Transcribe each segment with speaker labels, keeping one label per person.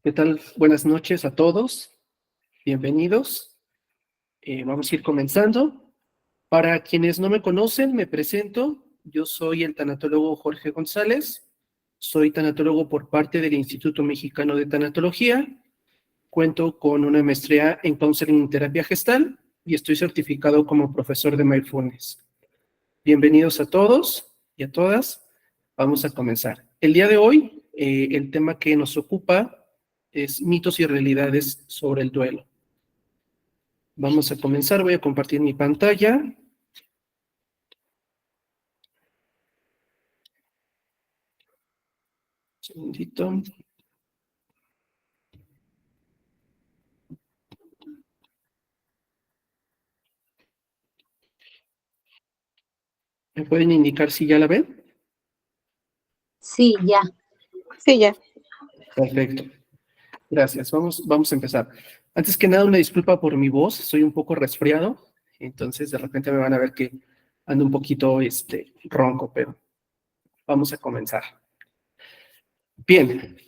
Speaker 1: ¿Qué tal? Buenas noches a todos. Bienvenidos. Vamos a ir comenzando. Para quienes no me conocen, me presento. Yo soy el tanatólogo Jorge González. Soy tanatólogo por parte del Instituto Mexicano de Tanatología. Cuento con una maestría en Counseling y Terapia Gestal y estoy certificado como profesor de Mindfulness. Bienvenidos a todos y a todas. Vamos a comenzar. El día de hoy, el tema que nos ocupa es mitos y realidades sobre el duelo. Vamos a comenzar, voy a compartir mi pantalla. Un segundito. ¿Me pueden indicar si ya la ven?
Speaker 2: Sí, ya.
Speaker 3: Sí, ya.
Speaker 1: Perfecto. Gracias. Vamos a empezar. Antes que nada, una disculpa por mi voz. Soy un poco resfriado, entonces de repente me van a ver que ando un poquito ronco, pero vamos a comenzar. Bien.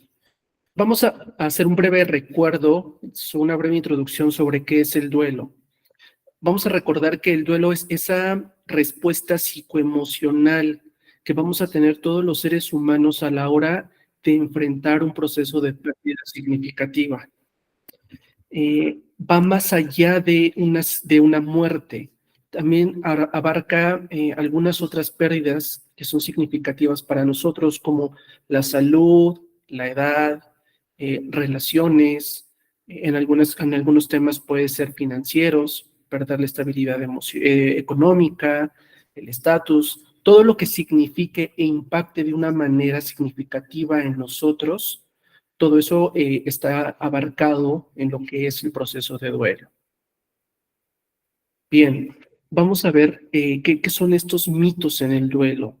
Speaker 1: Vamos a hacer un breve recuerdo, una breve introducción sobre qué es el duelo. Vamos a recordar que el duelo es esa respuesta psicoemocional que vamos a tener todos los seres humanos a la hora de enfrentar un proceso de pérdida significativa. Va más allá de una muerte. También abarca algunas otras pérdidas que son significativas para nosotros, como la salud, la edad, relaciones, en algunos temas puede ser financieros, perder la estabilidad económica, el estatus, todo lo que signifique e impacte de una manera significativa en nosotros, todo eso está abarcado en lo que es el proceso de duelo. Bien, vamos a ver qué son estos mitos en el duelo.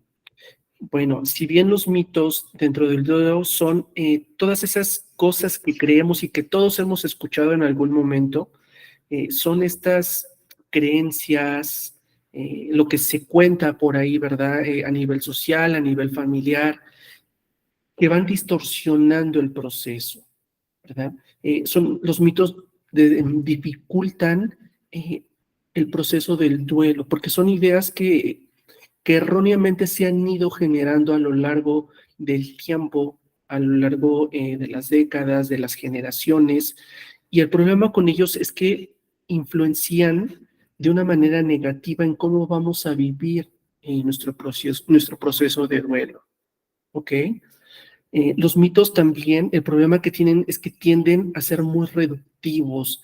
Speaker 1: Bueno, si bien los mitos dentro del duelo son todas esas cosas que creemos y que todos hemos escuchado en algún momento, son estas creencias, lo que se cuenta por ahí, ¿verdad? A nivel social, a nivel familiar, que van distorsionando el proceso, ¿verdad? Los mitos dificultan el proceso del duelo, porque son ideas que erróneamente se han ido generando a lo largo del tiempo, a lo largo de las décadas, de las generaciones, y el problema con ellos es que influencian de una manera negativa en cómo vamos a vivir nuestro proceso de duelo, ¿ok? Los mitos también, el problema que tienen es que tienden a ser muy reductivos,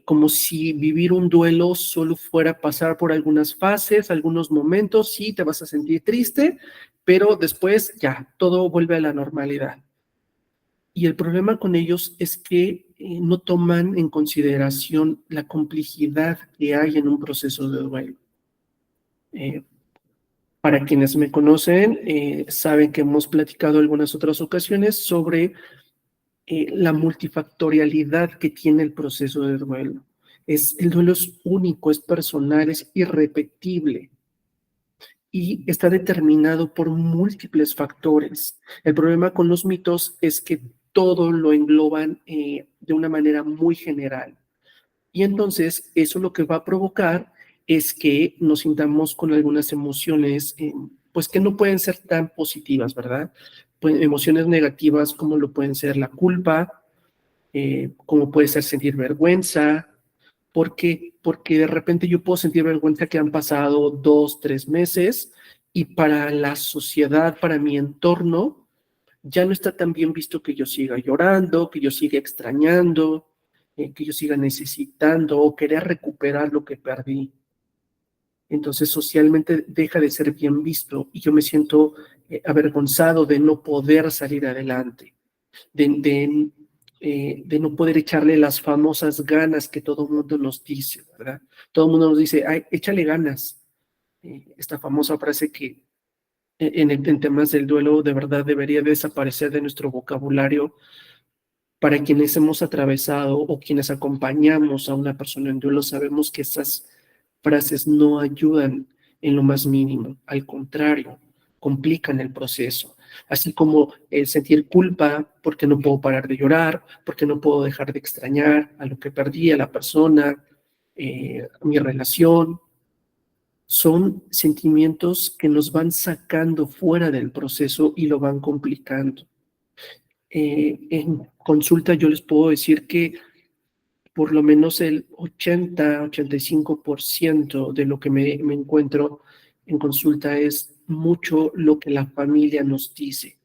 Speaker 1: como si vivir un duelo solo fuera pasar por algunas fases, algunos momentos, sí, te vas a sentir triste, pero después ya, todo vuelve a la normalidad. Y el problema con ellos es que no toman en consideración la complejidad que hay en un proceso de duelo. Para quienes me conocen, saben que hemos platicado algunas otras ocasiones sobre la multifactorialidad que tiene el proceso de duelo. El duelo es único, es personal, es irrepetible y está determinado por múltiples factores. El problema con los mitos es que todo lo engloban de una manera muy general. Y entonces eso lo que va a provocar es que nos sintamos con algunas emociones, pues que no pueden ser tan positivas, ¿verdad? Pues emociones negativas como lo pueden ser la culpa, como puede ser sentir vergüenza. ¿Por qué? Porque de repente yo puedo sentir vergüenza que han pasado 2, 3 meses y para la sociedad, para mi entorno, ya no está tan bien visto que yo siga llorando, que yo siga extrañando, que yo siga necesitando o querer recuperar lo que perdí. Entonces socialmente deja de ser bien visto y yo me siento avergonzado de no poder salir adelante, de no poder echarle las famosas ganas que todo el mundo nos dice, ¿verdad? Todo el mundo nos dice, ay, échale ganas. Esta famosa frase que en temas del duelo de verdad debería desaparecer de nuestro vocabulario. Para quienes hemos atravesado o quienes acompañamos a una persona en duelo, sabemos que esas frases no ayudan en lo más mínimo, al contrario, complican el proceso. Así como el sentir culpa porque no puedo parar de llorar, porque no puedo dejar de extrañar a lo que perdí, a la persona, mi relación. Son sentimientos que nos van sacando fuera del proceso y lo van complicando. En consulta yo les puedo decir que por lo menos el 80-85% de lo que me encuentro en consulta es mucho lo que la familia nos dice.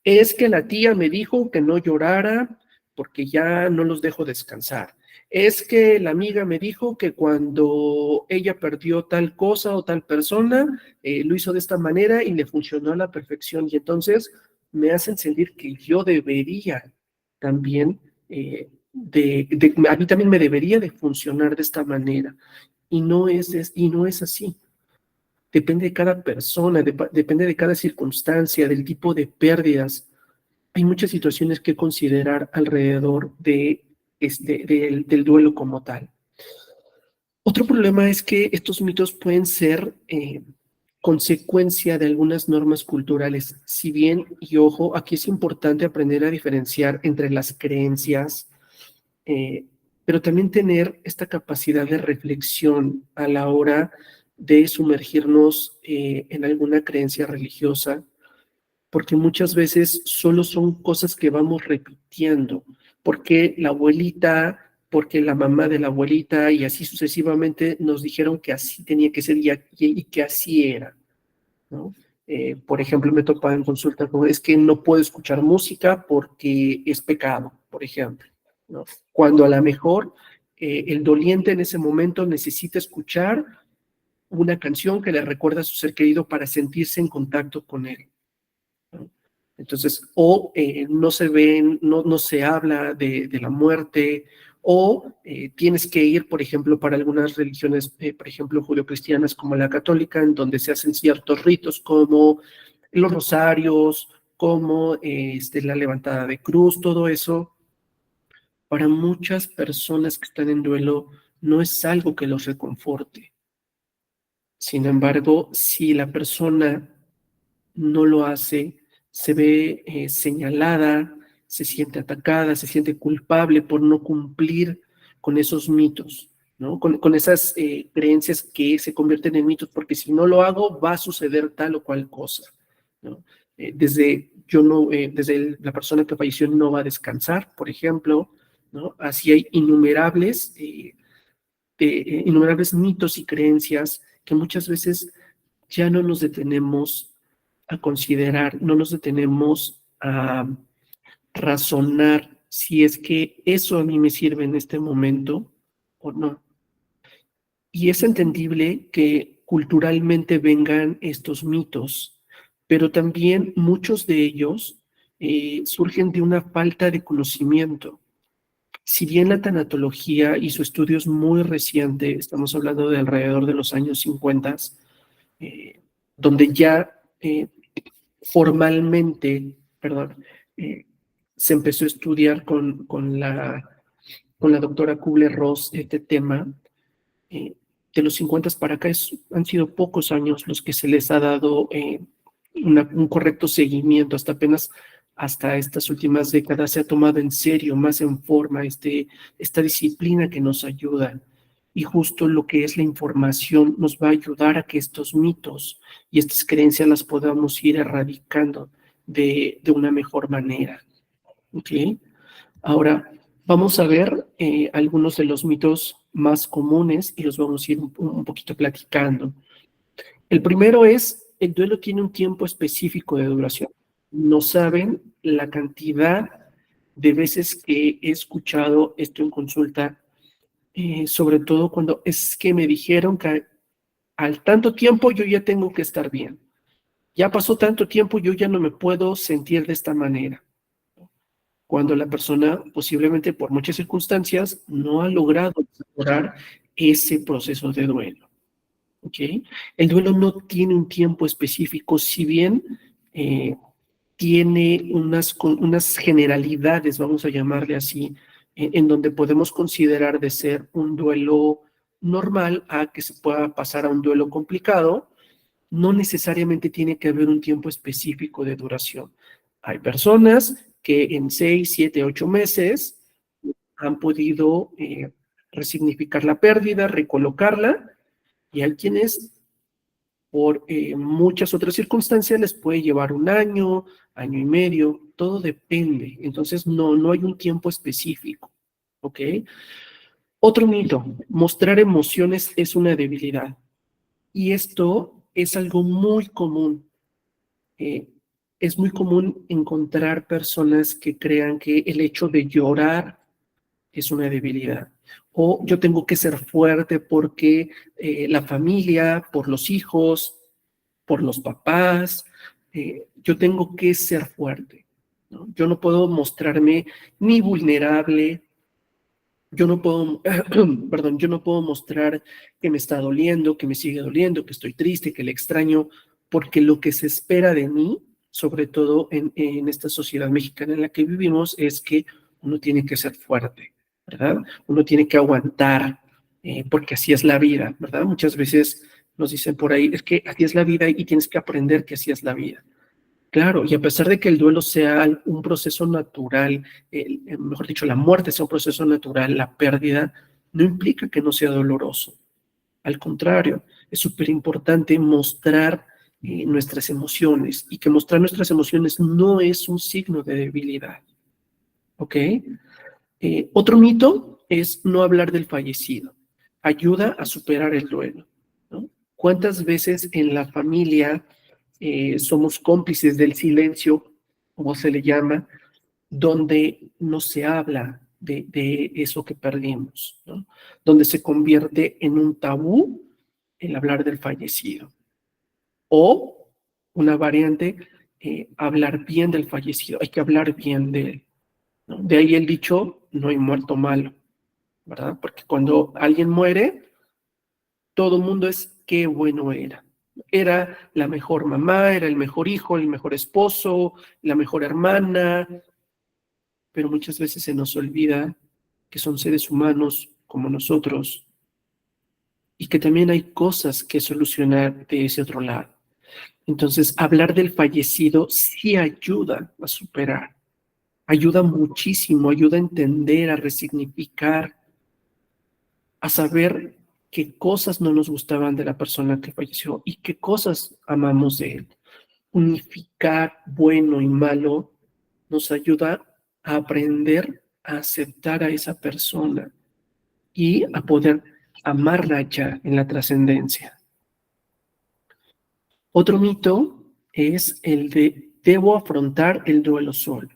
Speaker 1: Es que la tía me dijo que no llorara porque ya no los dejo descansar. Es que la amiga me dijo que cuando ella perdió tal cosa o tal persona, lo hizo de esta manera y le funcionó a la perfección. Y entonces me hacen sentir que yo debería también, a mí también me debería de funcionar de esta manera. Y no es así. Depende de cada persona, depende de cada circunstancia, del tipo de pérdidas. Hay muchas situaciones que considerar alrededor del duelo como tal. Otro problema es que estos mitos pueden ser consecuencia de algunas normas culturales. Si bien, y ojo, aquí es importante aprender a diferenciar entre las creencias, eh, pero también tener esta capacidad de reflexión a la hora de sumergirnos en alguna creencia religiosa, porque muchas veces solo son cosas que vamos repitiendo, porque la abuelita, porque la mamá de la abuelita y así sucesivamente nos dijeron que así tenía que ser y que así era, ¿no? Por ejemplo, me topaba en consulta como es que no puedo escuchar música porque es pecado, por ejemplo, ¿no? Cuando a lo mejor el doliente en ese momento necesita escuchar una canción que le recuerda a su ser querido para sentirse en contacto con él, ¿no? Entonces, o no se ven, no se habla de la muerte, o tienes que ir, por ejemplo, para algunas religiones, por ejemplo, judio-cristianas como la católica, en donde se hacen ciertos ritos como los rosarios, como la levantada de cruz, todo eso, para muchas personas que están en duelo, no es algo que los reconforte. Sin embargo, si la persona no lo hace, se ve señalada, se siente atacada, se siente culpable por no cumplir con esos mitos, ¿no? Con esas creencias que se convierten en mitos, porque si no lo hago va a suceder tal o cual cosa, ¿no? La persona que falleció no va a descansar, por ejemplo, ¿no? Así hay innumerables mitos y creencias que muchas veces ya no nos detenemos a considerar, no nos detenemos a razonar si es que eso a mí me sirve en este momento o no. Y es entendible que culturalmente vengan estos mitos, pero también muchos de ellos surgen de una falta de conocimiento. Si bien la tanatología y su estudio es muy reciente, estamos hablando de alrededor de los años 50, donde ya formalmente, perdón, eh, se empezó a estudiar con la doctora Kubler-Ross este tema. De los 50 para acá han sido pocos años los que se les ha dado un correcto seguimiento, hasta estas últimas décadas se ha tomado en serio, más en forma, esta disciplina que nos ayuda. Y justo lo que es la información nos va a ayudar a que estos mitos y estas creencias las podamos ir erradicando de una mejor manera. ¿Ok? Ahora, vamos a ver algunos de los mitos más comunes y los vamos a ir un poquito platicando. El primero es, el duelo tiene un tiempo específico de duración. No saben la cantidad de veces que he escuchado esto en consulta, sobre todo cuando es que me dijeron que al tanto tiempo yo ya tengo que estar bien. Ya pasó tanto tiempo, yo ya no me puedo sentir de esta manera. Cuando la persona posiblemente por muchas circunstancias no ha logrado mejorar ese proceso de duelo. ¿Ok? El duelo no tiene un tiempo específico, si bien tiene unas generalidades, vamos a llamarle así, en donde podemos considerar de ser un duelo normal a que se pueda pasar a un duelo complicado. no necesariamente tiene que haber un tiempo específico de duración. Hay personas que en 6, 7, 8 meses han podido resignificar la pérdida, recolocarla, y hay quienes por muchas otras circunstancias les puede llevar un año, año y medio, todo depende. Entonces no hay un tiempo específico, ¿ok? Otro mito, mostrar emociones es una debilidad. Y esto es algo muy común. Eh, es muy común encontrar personas que crean que el hecho de llorar es una debilidad. O yo tengo que ser fuerte porque la familia, por los hijos, por los papás, yo tengo que ser fuerte, ¿no? Yo no puedo mostrarme ni vulnerable, yo no puedo, perdón, yo no puedo mostrar que me está doliendo, que me sigue doliendo, que estoy triste, que le extraño, porque lo que se espera de mí, sobre todo en esta sociedad mexicana en la que vivimos, es que uno tiene que ser fuerte, ¿verdad? Uno tiene que aguantar, porque así es la vida, ¿verdad? Muchas veces nos dicen por ahí, es que así es la vida y tienes que aprender que así es la vida. Claro, y a pesar de que el duelo sea un proceso natural, mejor dicho, la muerte sea un proceso natural, la pérdida no implica que no sea doloroso. Al contrario, es súper importante mostrar nuestras emociones, y que mostrar nuestras emociones no es un signo de debilidad. ¿Ok? Otro mito es no hablar del fallecido. Ayuda a superar el duelo, ¿no? ¿Cuántas veces en la familia somos cómplices del silencio, como se le llama, donde no se habla de eso que perdimos, ¿no? Donde se convierte en un tabú el hablar del fallecido? O una variante, hablar bien del fallecido. Hay que hablar bien de él, ¿no? De ahí el dicho, no hay muerto malo, ¿verdad? Porque cuando alguien muere, todo el mundo es qué bueno era. Era la mejor mamá, era el mejor hijo, el mejor esposo, la mejor hermana, pero muchas veces se nos olvida que son seres humanos como nosotros y que también hay cosas que solucionar de ese otro lado. Entonces, hablar del fallecido sí ayuda a superar, ayuda muchísimo, ayuda a entender, a resignificar, a saber qué cosas no nos gustaban de la persona que falleció y qué cosas amamos de él. Unificar bueno y malo nos ayuda a aprender a aceptar a esa persona y a poder amarla ya en la trascendencia. Otro mito es el de debo afrontar el duelo solo,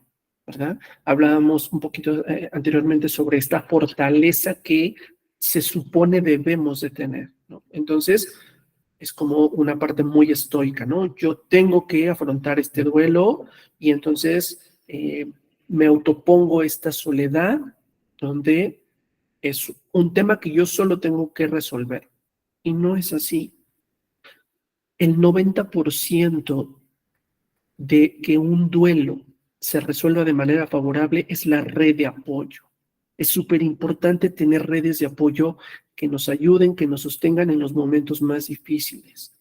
Speaker 1: ¿verdad? Hablábamos un poquito anteriormente sobre esta fortaleza que se supone debemos de tener, ¿no? Entonces, es como una parte muy estoica, ¿no? Yo tengo que afrontar este duelo y entonces me autopongo esta soledad donde es un tema que yo solo tengo que resolver. Y no es así. El 90% de que un duelo se resuelva de manera favorable es la red de apoyo. Es súper importante tener redes de apoyo que nos ayuden, que nos sostengan en los momentos más difíciles.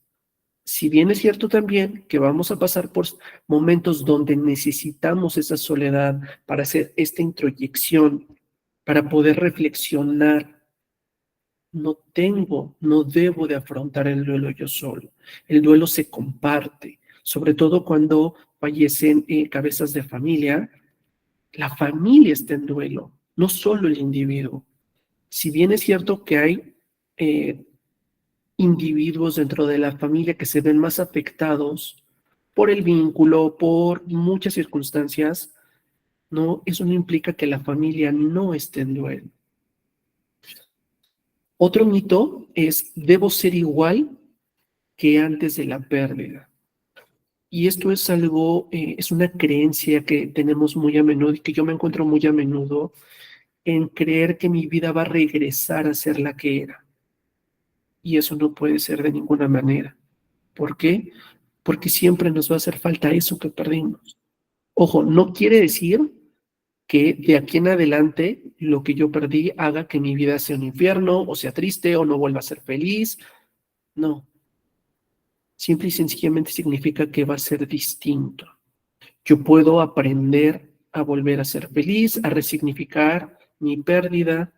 Speaker 1: Si bien es cierto también que vamos a pasar por momentos donde necesitamos esa soledad para hacer esta introyección, para poder reflexionar, no debo de afrontar el duelo yo solo. El duelo se comparte, sobre todo cuando fallecen cabezas de familia. La familia está en duelo, no solo el individuo. Si bien es cierto que hay eh, individuos dentro de la familia que se ven más afectados por el vínculo, por muchas circunstancias, no, eso no implica que la familia no esté en duelo. Otro mito es, debo ser igual que antes de la pérdida. Y esto es algo, es una creencia que tenemos muy a menudo y que yo me encuentro muy a menudo en creer que mi vida va a regresar a ser la que era. Y eso no puede ser de ninguna manera. ¿Por qué? Porque siempre nos va a hacer falta eso que perdimos. Ojo, no quiere decir que de aquí en adelante lo que yo perdí haga que mi vida sea un infierno o sea triste o no vuelva a ser feliz. No, Simple y sencillamente significa que va a ser distinto. Yo puedo aprender a volver a ser feliz, a resignificar mi pérdida.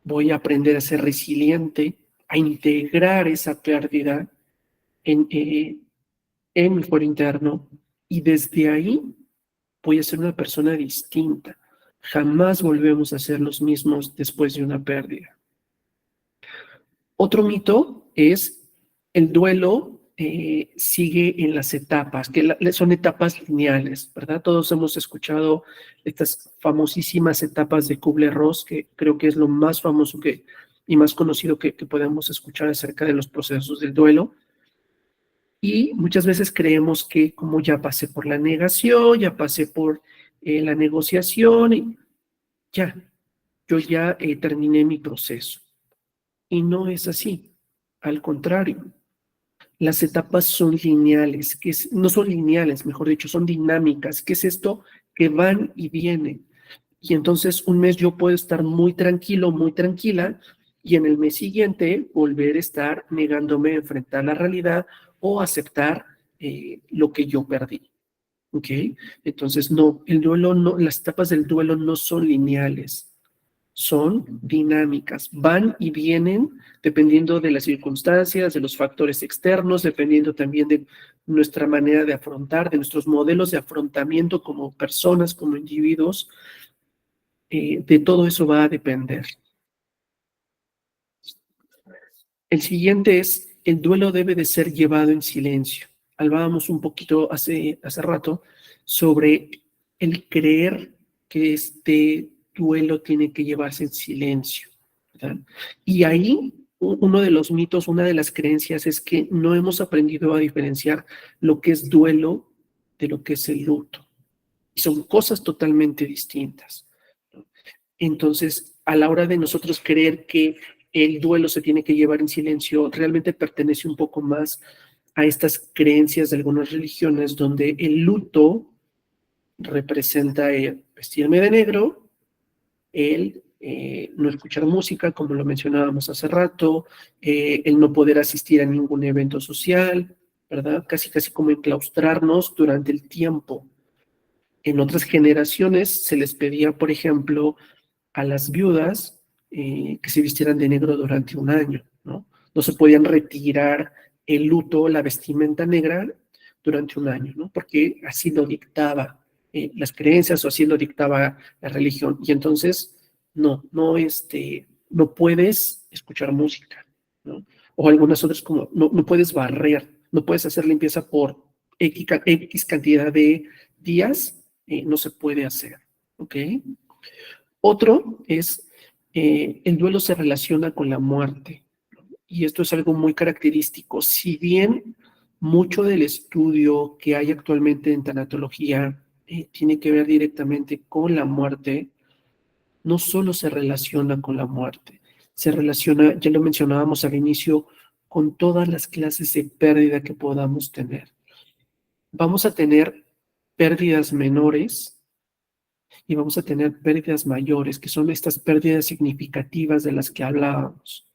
Speaker 1: Voy a aprender a ser resiliente, a integrar esa pérdida en mi fuero interno, y desde ahí voy a ser una persona distinta. Jamás volvemos a ser los mismos después de una pérdida. Otro mito es el duelo sigue en las etapas, que son etapas lineales, ¿verdad? Todos hemos escuchado estas famosísimas etapas de Kubler-Ross, que creo que es lo más famoso y más conocido que podemos escuchar acerca de los procesos del duelo. Y muchas veces creemos que como ya pasé por la negación, ya pasé por la negociación, y ya, yo ya terminé mi proceso. Y no es así. Al contrario, las etapas son lineales, no son lineales, mejor dicho, son dinámicas. ¿Qué es esto? Que van y vienen. Y entonces un mes yo puedo estar muy tranquilo, muy tranquila, y en el mes siguiente volver a estar negándome a enfrentar la realidad o aceptar lo que yo perdí. ¿Ok? Entonces, no, el duelo no, las etapas del duelo no son lineales, son dinámicas, van y vienen dependiendo de las circunstancias, de los factores externos, dependiendo también de nuestra manera de afrontar, de nuestros modelos de afrontamiento como personas, como individuos. De todo eso va a depender. El siguiente es, el duelo debe de ser llevado en silencio. Hablábamos un poquito hace rato sobre el creer que este duelo tiene que llevarse en silencio, ¿verdad? Y ahí uno de los mitos, una de las creencias es que no hemos aprendido a diferenciar lo que es duelo de lo que es el luto. Y son cosas totalmente distintas. Entonces, a la hora de nosotros creer que el duelo se tiene que llevar en silencio, realmente pertenece un poco más a estas creencias de algunas religiones donde el luto representa el vestirme de negro, el no escuchar música, como lo mencionábamos hace rato, el no poder asistir a ningún evento social, ¿verdad? Casi, casi como enclaustrarnos durante el tiempo. En otras generaciones se les pedía, por ejemplo, a las viudas que se vistieran de negro durante un año, ¿no? No se podían retirar el luto, la vestimenta negra durante un año, ¿no? Porque así lo dictaba las creencias o así lo dictaba la religión. Y entonces, no puedes escuchar música, ¿no? O algunas otras como, no puedes barrer, no puedes hacer limpieza por X cantidad de días, no se puede hacer, ¿ok? Otro es, el duelo se relaciona con la muerte, y esto es algo muy característico. Si bien mucho del estudio que hay actualmente en tanatología tiene que ver directamente con la muerte, no solo se relaciona con la muerte, se relaciona, ya lo mencionábamos al inicio, con todas las clases de pérdida que podamos tener. Vamos a tener pérdidas menores y vamos a tener pérdidas mayores, que son estas pérdidas significativas de las que hablábamos.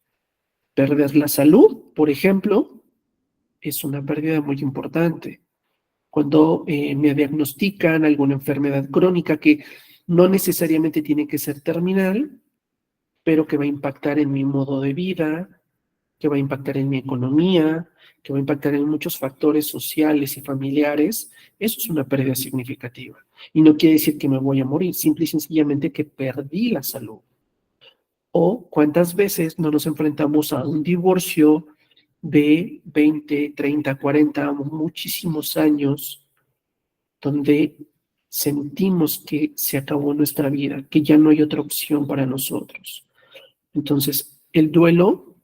Speaker 1: Perder la salud, por ejemplo, es una pérdida muy importante. Cuando me diagnostican alguna enfermedad crónica que no necesariamente tiene que ser terminal, pero que va a impactar en mi modo de vida, que va a impactar en mi economía, que va a impactar en muchos factores sociales y familiares, eso es una pérdida significativa. Y no quiere decir que me voy a morir, simple y sencillamente que perdí la salud. O cuántas veces no nos enfrentamos a un divorcio de 20, 30, 40, muchísimos años, donde sentimos que se acabó nuestra vida, que ya no hay otra opción para nosotros. Entonces, el duelo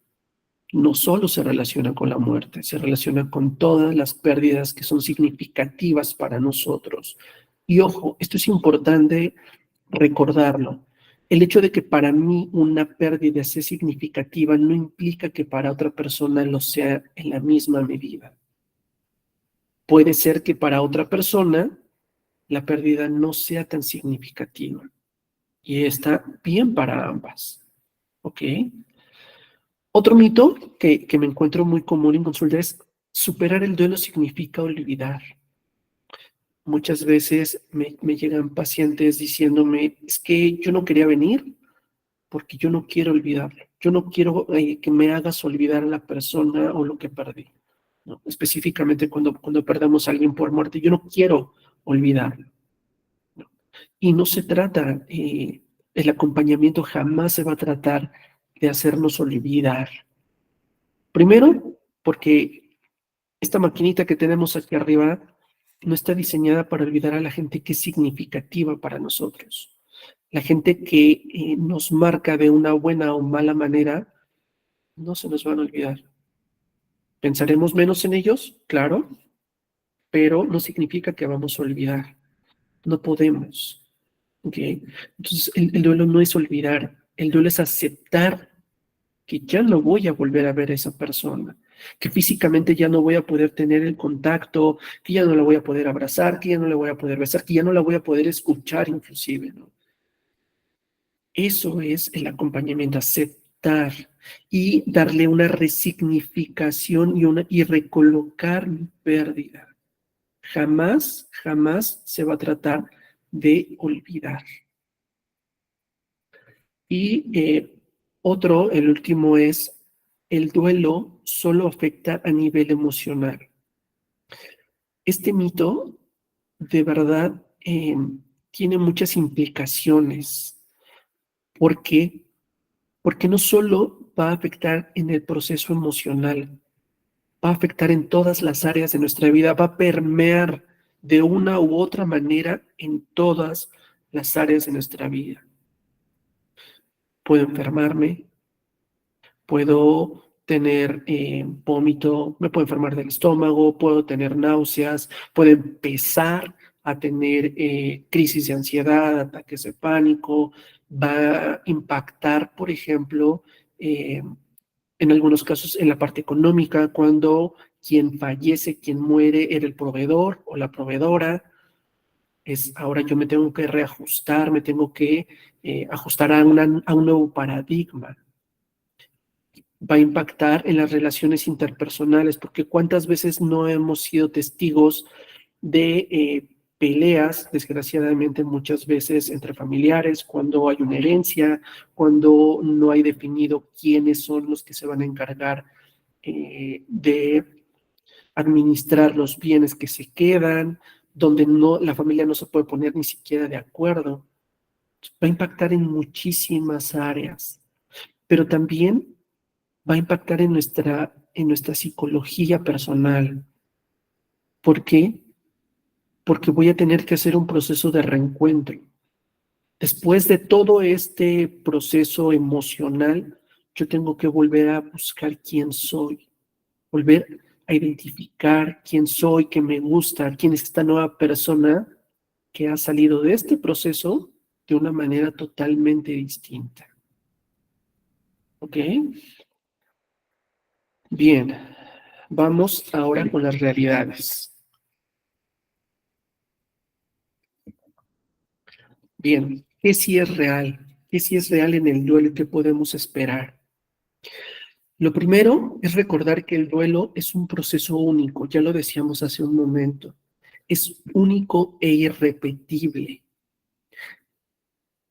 Speaker 1: no solo se relaciona con la muerte, se relaciona con todas las pérdidas que son significativas para nosotros. Y ojo, esto es importante recordarlo. El hecho de que para mí una pérdida sea significativa no implica que para otra persona lo sea en la misma medida. Puede ser que para otra persona la pérdida no sea tan significativa y está bien para ambas. ¿Ok? Otro mito que me encuentro muy común en consulta es superar el duelo significa olvidar. Muchas veces me llegan pacientes diciéndome, es que yo no quería venir porque yo no quiero olvidarlo. Yo no quiero que me hagas olvidar a la persona o lo que perdí, ¿no? Específicamente cuando perdamos a alguien por muerte, yo no quiero olvidarlo, ¿no? Y no se trata, el acompañamiento jamás se va a tratar de hacernos olvidar. Primero, porque esta maquinita que tenemos aquí arriba no está diseñada para olvidar a la gente que es significativa para nosotros. La gente que nos marca de una buena o mala manera, no se nos van a olvidar. Pensaremos menos en ellos, claro, pero no significa que vamos a olvidar. No podemos. ¿Ok? Entonces, el duelo no es olvidar, el duelo es aceptar que ya no voy a volver a ver a esa persona, que físicamente ya no voy a poder tener el contacto, que ya no la voy a poder abrazar, que ya no la voy a poder besar, que ya no la voy a poder escuchar inclusive, ¿no? Eso es el acompañamiento, aceptar y darle una resignificación y recolocar mi pérdida. Jamás, jamás se va a tratar de olvidar. Y el último es, el duelo solo afecta a nivel emocional. Este mito, de verdad, tiene muchas implicaciones. ¿Por qué? Porque no solo va a afectar en el proceso emocional, va a afectar en todas las áreas de nuestra vida, va a permear de una u otra manera en todas las áreas de nuestra vida. Puedo enfermarme, puedo tener vómito, me puedo enfermar del estómago, puedo tener náuseas, puedo empezar a tener crisis de ansiedad, ataques de pánico, va a impactar, por ejemplo, en algunos casos en la parte económica, cuando quien fallece, quien muere, era el proveedor o la proveedora. Ahora yo me tengo que reajustar, me tengo que ajustar a un nuevo paradigma. Va a impactar en las relaciones interpersonales, porque cuántas veces no hemos sido testigos de peleas, desgraciadamente muchas veces entre familiares, cuando hay una herencia, cuando no hay definido quiénes son los que se van a encargar de administrar los bienes que se quedan, donde la familia no se puede poner ni siquiera de acuerdo. Va a impactar en muchísimas áreas, pero también va a impactar en nuestra psicología personal. ¿Por qué? Porque voy a tener que hacer un proceso de reencuentro. Después de todo este proceso emocional, yo tengo que volver a buscar quién soy, volver a identificar quién soy, qué me gusta, quién es esta nueva persona que ha salido de este proceso de una manera totalmente distinta. ¿Ok? Bien, vamos ahora con las realidades. Bien, ¿qué sí es real? ¿Qué sí es real en el duelo? ¿Qué podemos esperar? Lo primero es recordar que el duelo es un proceso único, ya lo decíamos hace un momento. Es único e irrepetible.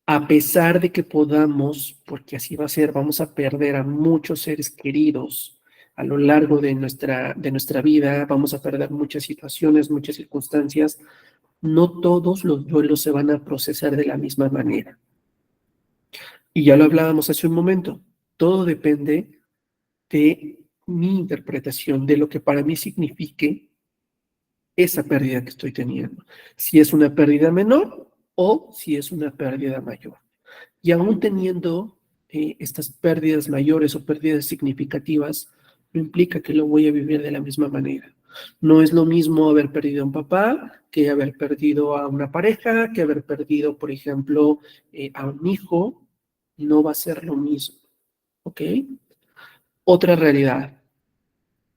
Speaker 1: A pesar de que podamos, porque así va a ser, vamos a perder a muchos seres queridos a lo largo de nuestra vida, vamos a perder muchas situaciones, muchas circunstancias, no todos los duelos se van a procesar de la misma manera. Y ya lo hablábamos hace un momento, todo depende de mi interpretación, de lo que para mí signifique esa pérdida que estoy teniendo. Si es una pérdida menor o si es una pérdida mayor. Y aún teniendo estas pérdidas mayores o pérdidas significativas, no implica que lo voy a vivir de la misma manera. No es lo mismo haber perdido a un papá que haber perdido a una pareja, que haber perdido, por ejemplo, a un hijo. No va a ser lo mismo. ¿Ok? Otra realidad,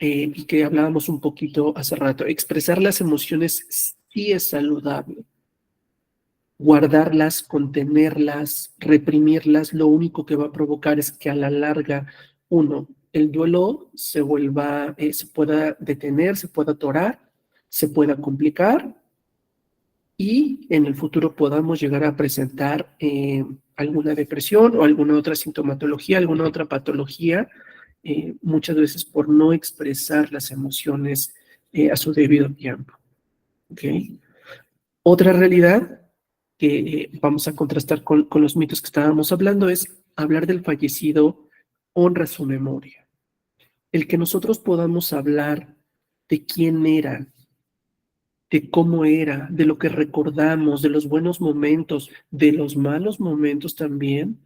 Speaker 1: y que hablábamos un poquito hace rato, expresar las emociones sí es saludable. Guardarlas, contenerlas, reprimirlas, lo único que va a provocar es que a la larga, uno, el duelo se vuelva, se pueda detener, se pueda atorar, se pueda complicar y en el futuro podamos llegar a presentar alguna depresión o alguna otra sintomatología, alguna otra patología, muchas veces por no expresar las emociones a su debido tiempo. ¿Okay? Otra realidad que vamos a contrastar con los mitos que estábamos hablando es hablar del fallecido honra su memoria. El que nosotros podamos hablar de quién era, de cómo era, de lo que recordamos, de los buenos momentos, de los malos momentos también,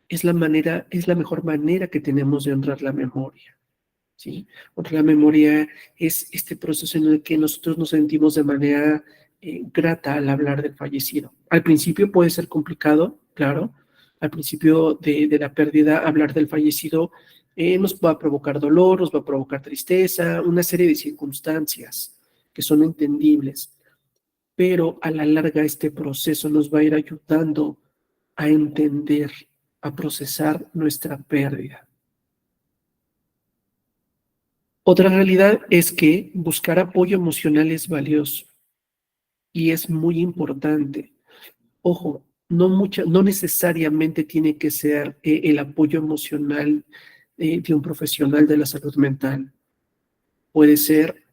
Speaker 1: es la mejor manera que tenemos de honrar la memoria, ¿sí? Honrar la memoria es este proceso en el que nosotros nos sentimos de manera grata al hablar del fallecido. Al principio puede ser complicado, claro. Al principio de la pérdida, hablar del fallecido nos va a provocar dolor, nos va a provocar tristeza, una serie de circunstancias que son entendibles, pero a la larga este proceso nos va a ir ayudando a entender, a procesar nuestra pérdida. Otra realidad es que buscar apoyo emocional es valioso y es muy importante. Ojo, no necesariamente tiene que ser el apoyo emocional de un profesional de la salud mental. Puede ser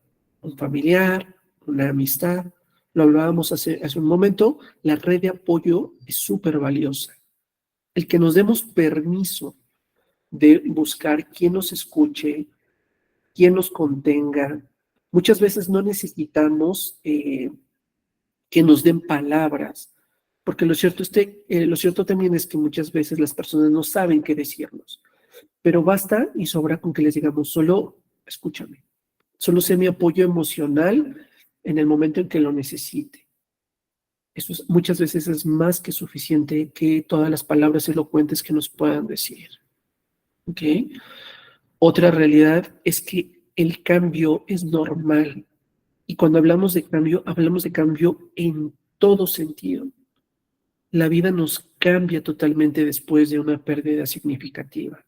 Speaker 1: un familiar, una amistad. Lo hablábamos hace un momento, la red de apoyo es súper valiosa. El que nos demos permiso de buscar quien nos escuche, quien nos contenga. Muchas veces no necesitamos que nos den palabras, porque lo cierto también es que muchas veces las personas no saben qué decirnos, pero basta y sobra con que les digamos, solo escúchame, solo sé mi apoyo emocional en el momento en que lo necesite. Muchas veces es más que suficiente que todas las palabras elocuentes que nos puedan decir. ¿Ok? Otra realidad es que el cambio es normal. Y cuando hablamos de cambio en todo sentido. La vida nos cambia totalmente después de una pérdida significativa.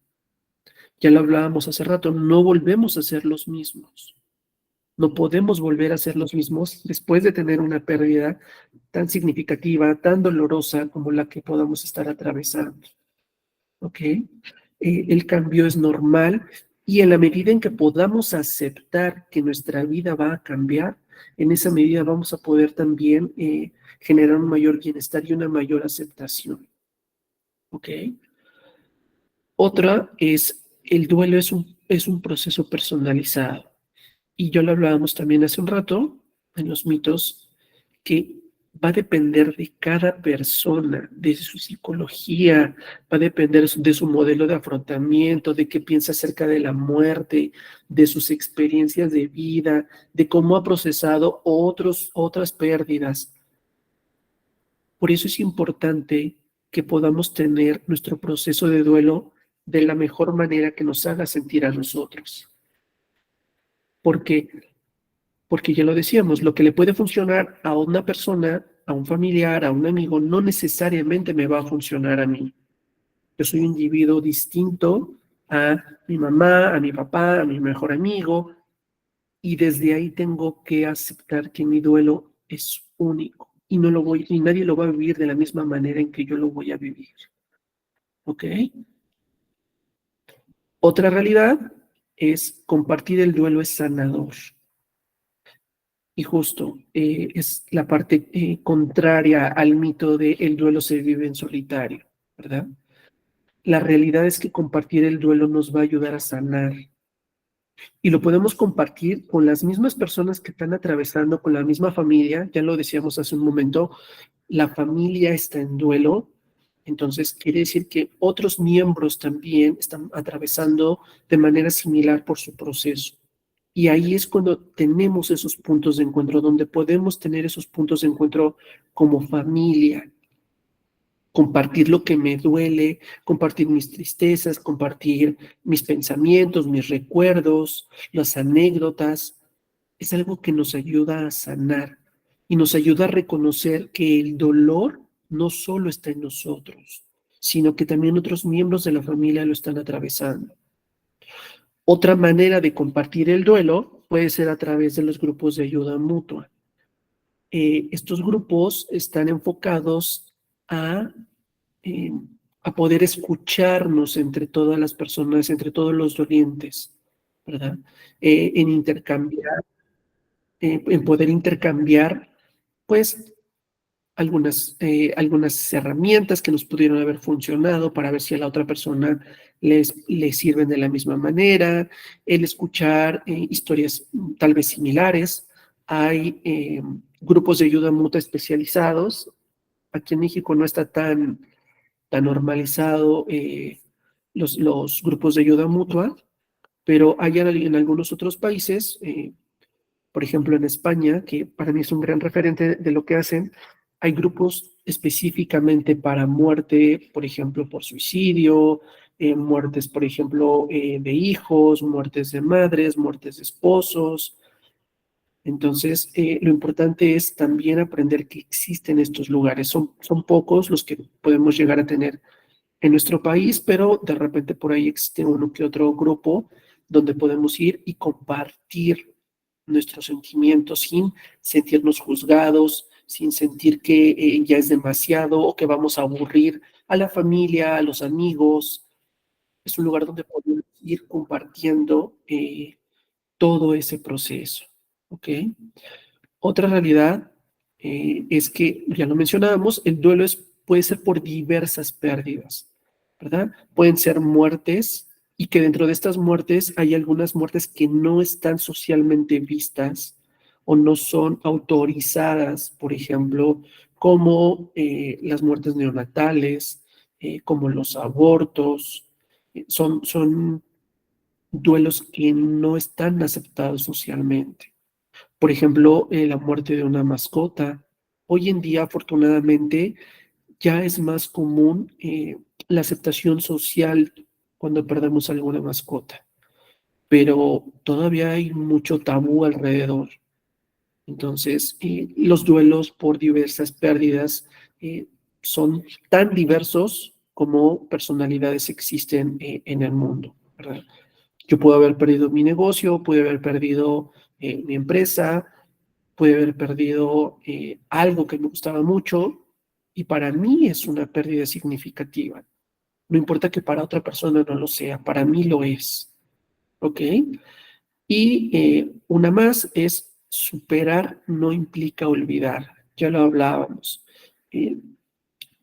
Speaker 1: Ya lo hablábamos hace rato, no volvemos a ser los mismos. No podemos volver a ser los mismos después de tener una pérdida tan significativa, tan dolorosa como la que podamos estar atravesando. ¿Ok? El cambio es normal y en la medida en que podamos aceptar que nuestra vida va a cambiar, en esa medida vamos a poder también generar un mayor bienestar y una mayor aceptación. ¿Ok? Otra es, el duelo es un proceso personalizado. Y yo lo hablábamos también hace un rato en los mitos, que va a depender de cada persona, de su psicología, va a depender de su modelo de afrontamiento, de qué piensa acerca de la muerte, de sus experiencias de vida, de cómo ha procesado otras pérdidas. Por eso es importante que podamos tener nuestro proceso de duelo de la mejor manera que nos haga sentir a nosotros. Porque ya lo decíamos, lo que le puede funcionar a una persona, a un familiar, a un amigo, no necesariamente me va a funcionar a mí. Yo soy un individuo distinto a mi mamá, a mi papá, a mi mejor amigo, y desde ahí tengo que aceptar que mi duelo es único y nadie lo va a vivir de la misma manera en que yo lo voy a vivir. ¿Ok? Otra realidad es compartir el duelo es sanador. Y justo es la parte contraria al mito de el duelo se vive en solitario, ¿verdad? La realidad es que compartir el duelo nos va a ayudar a sanar. Y lo podemos compartir con las mismas personas que están atravesando, con la misma familia. Ya lo decíamos hace un momento, la familia está en duelo. Entonces quiere decir que otros miembros también están atravesando de manera similar por su proceso. Y ahí es cuando tenemos esos puntos de encuentro, donde podemos tener esos puntos de encuentro como familia, compartir lo que me duele, compartir mis tristezas, compartir mis pensamientos, mis recuerdos, las anécdotas. Es algo que nos ayuda a sanar y nos ayuda a reconocer que el dolor no solo está en nosotros, sino que también otros miembros de la familia lo están atravesando. Otra manera de compartir el duelo puede ser a través de los grupos de ayuda mutua. Estos grupos están enfocados a, eh, a poder escucharnos entre todas las personas, entre todos los dolientes, ¿verdad? En intercambiar, en poder intercambiar, pues, algunas herramientas que nos pudieron haber funcionado para ver si a la otra persona les sirven de la misma manera, el escuchar historias tal vez similares. Hay grupos de ayuda mutua especializados. Aquí en México no está tan normalizado los grupos de ayuda mutua, pero hay en algunos otros países, por ejemplo, en España, que para mí es un gran referente de lo que hacen, hay grupos específicamente para muerte, por ejemplo, por suicidio, muertes, por ejemplo, de hijos, muertes de madres, muertes de esposos. Entonces, lo importante es también aprender que existen estos lugares. Son pocos los que podemos llegar a tener en nuestro país, pero de repente por ahí existe uno que otro grupo donde podemos ir y compartir nuestros sentimientos sin sentirnos juzgados, sin sentir que ya es demasiado o que vamos a aburrir a la familia, a los amigos. Es un lugar donde podemos ir compartiendo todo ese proceso, ¿ok? Otra realidad es que, ya lo mencionábamos, el duelo puede ser por diversas pérdidas, ¿verdad? Pueden ser muertes y que dentro de estas muertes hay algunas muertes que no están socialmente vistas o no son autorizadas, por ejemplo, como las muertes neonatales, como los abortos. Son duelos que no están aceptados socialmente. Por ejemplo, la muerte de una mascota. Hoy en día, afortunadamente, ya es más común la aceptación social cuando perdemos alguna mascota, pero todavía hay mucho tabú alrededor. Entonces, los duelos por diversas pérdidas eh, son tan diversos como personalidades existen en el mundo, ¿verdad? Yo puedo haber perdido mi negocio, pude haber perdido mi empresa, pude haber perdido algo que me gustaba mucho y para mí es una pérdida significativa. No importa que para otra persona no lo sea, para mí lo es. ¿Ok? Y una más es superar no implica olvidar. Ya lo hablábamos. Eh,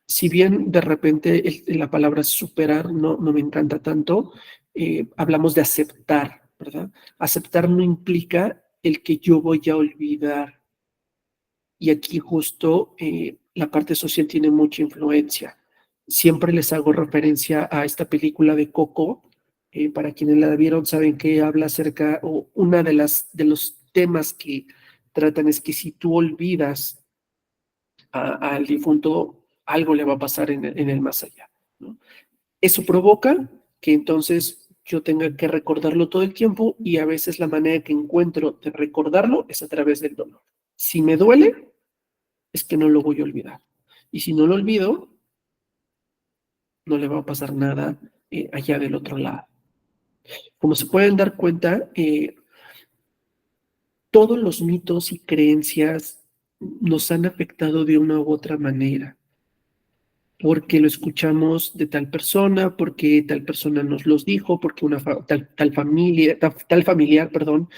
Speaker 1: si bien de repente la palabra superar no me encanta tanto, hablamos de aceptar, ¿verdad? Aceptar no implica el que yo voy a olvidar. Y aquí justo la parte social tiene mucha influencia. Siempre les hago referencia a esta película de Coco. Para quienes la vieron saben que habla acerca, o una de los temas que tratan es que si tú olvidas al difunto, algo le va a pasar en el más allá, ¿no? Eso provoca que entonces yo tenga que recordarlo todo el tiempo y a veces la manera que encuentro de recordarlo es a través del dolor. Si me duele, es que no lo voy a olvidar. Y si no lo olvido, no le va a pasar nada allá del otro lado. Como se pueden dar cuenta, todos los mitos y creencias nos han afectado de una u otra manera, porque lo escuchamos de tal persona, porque tal persona nos los dijo, porque tal familiar, perdón,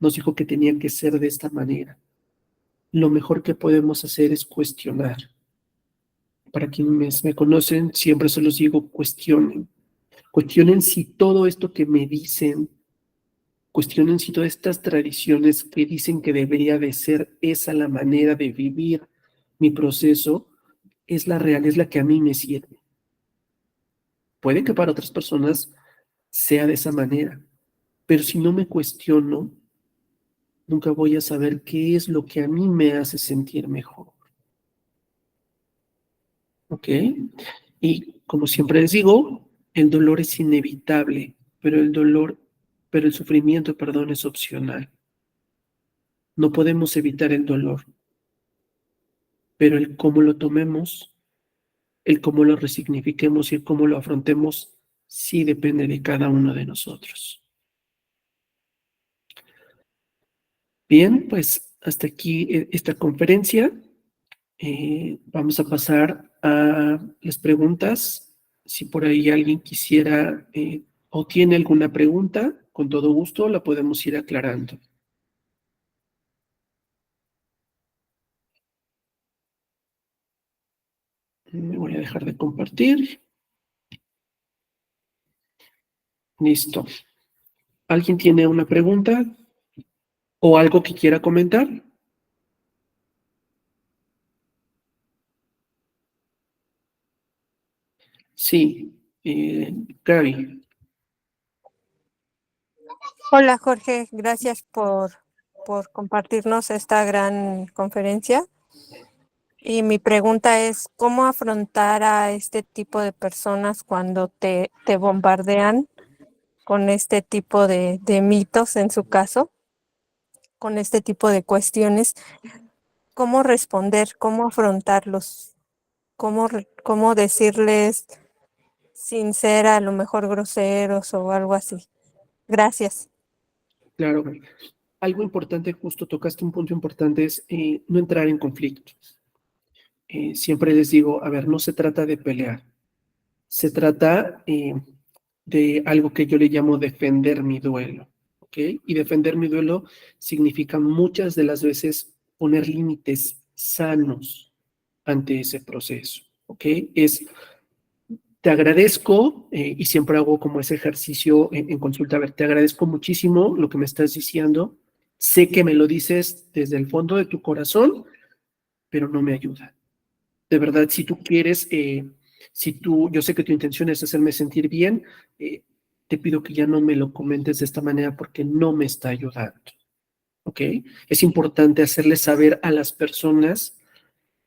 Speaker 1: nos dijo que tenían que ser de esta manera. Lo mejor que podemos hacer es cuestionar. Para quienes me conocen, siempre se los digo, cuestionen. Cuestionen si todo esto que me dicen, cuestionen si todas estas tradiciones que dicen que debería de ser esa la manera de vivir mi proceso, es la real, es la que a mí me sirve. Puede que para otras personas sea de esa manera, pero si no me cuestiono, nunca voy a saber qué es lo que a mí me hace sentir mejor. ¿Ok? Y como siempre les digo, el dolor es inevitable, pero el sufrimiento, perdón, es opcional. No podemos evitar el dolor, pero el cómo lo tomemos, el cómo lo resignifiquemos y el cómo lo afrontemos, sí depende de cada uno de nosotros. Bien, pues hasta aquí esta conferencia. Vamos a pasar a las preguntas. Si por ahí alguien quisiera o tiene alguna pregunta, con todo gusto la podemos ir aclarando. Me voy a dejar de compartir. Listo. ¿Alguien tiene una pregunta o algo que quiera comentar? Sí, Gaby.
Speaker 3: Hola Jorge, gracias por compartirnos esta gran conferencia. Y mi pregunta es, ¿cómo afrontar a este tipo de personas cuando te bombardean con este tipo de mitos, en su caso, con este tipo de cuestiones? ¿Cómo responder? ¿Cómo afrontarlos? ¿Cómo decirles sin ser a lo mejor groseros o algo así? Gracias.
Speaker 1: Claro, Gaby. Algo importante, justo tocaste un punto importante, es no entrar en conflicto. Siempre les digo, a ver, no se trata de pelear, se trata de algo que yo le llamo defender mi duelo, ¿ok? Y defender mi duelo significa muchas de las veces poner límites sanos ante ese proceso, ¿ok? Te agradezco, y siempre hago como ese ejercicio en consulta, a ver, te agradezco muchísimo lo que me estás diciendo, sé que me lo dices desde el fondo de tu corazón, pero no me ayuda. De verdad, si tú quieres, yo sé que tu intención es hacerme sentir bien, te pido que ya no me lo comentes de esta manera porque no me está ayudando, ¿ok? Es importante hacerles saber a las personas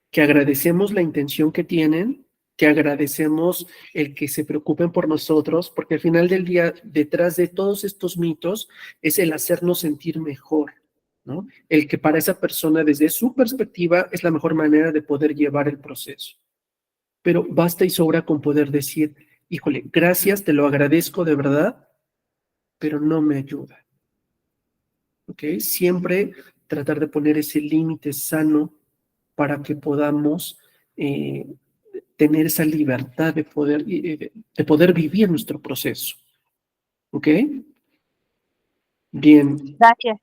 Speaker 1: que agradecemos la intención que tienen, que agradecemos el que se preocupen por nosotros, porque al final del día, detrás de todos estos mitos, es el hacernos sentir mejor, ¿no? El que para esa persona, desde su perspectiva, es la mejor manera de poder llevar el proceso. Pero basta y sobra con poder decir, híjole, gracias, te lo agradezco de verdad, pero no me ayuda, ¿ok? Siempre tratar de poner ese límite sano para que podamos tener esa libertad de poder vivir nuestro proceso, ¿ok? Bien,
Speaker 3: Gracias.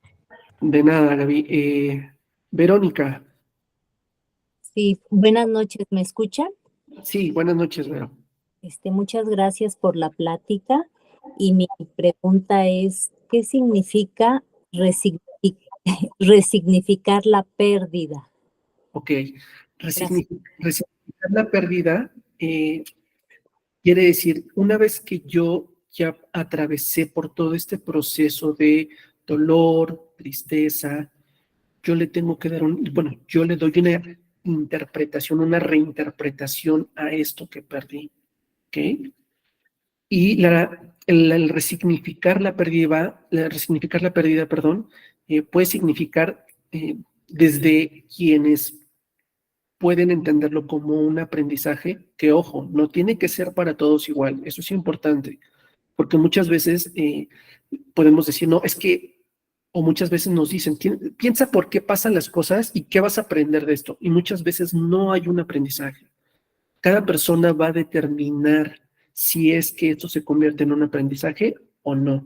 Speaker 1: de nada, Gaby. Verónica,
Speaker 2: Sí, buenas noches, ¿me escuchan?
Speaker 1: sí, buenas noches, Vero.
Speaker 2: Muchas gracias por la plática y mi pregunta es, ¿qué significa resignificar la pérdida?
Speaker 1: Ok,
Speaker 2: Gracias.
Speaker 1: resignificar la pérdida quiere decir, una vez que yo ya atravesé por todo este proceso de dolor, tristeza, yo le tengo que dar yo le doy una interpretación, una reinterpretación a esto que perdí, ¿ok? Y resignificar la pérdida, perdón, puede significar desde quienes pueden entenderlo como un aprendizaje, que ojo, no tiene que ser para todos igual, eso es importante, porque muchas veces podemos decir, no, es que, o muchas veces nos dicen, piensa por qué pasan las cosas y qué vas a aprender de esto, y muchas veces no hay un aprendizaje. Cada persona va a determinar si es que esto se convierte en un aprendizaje o no.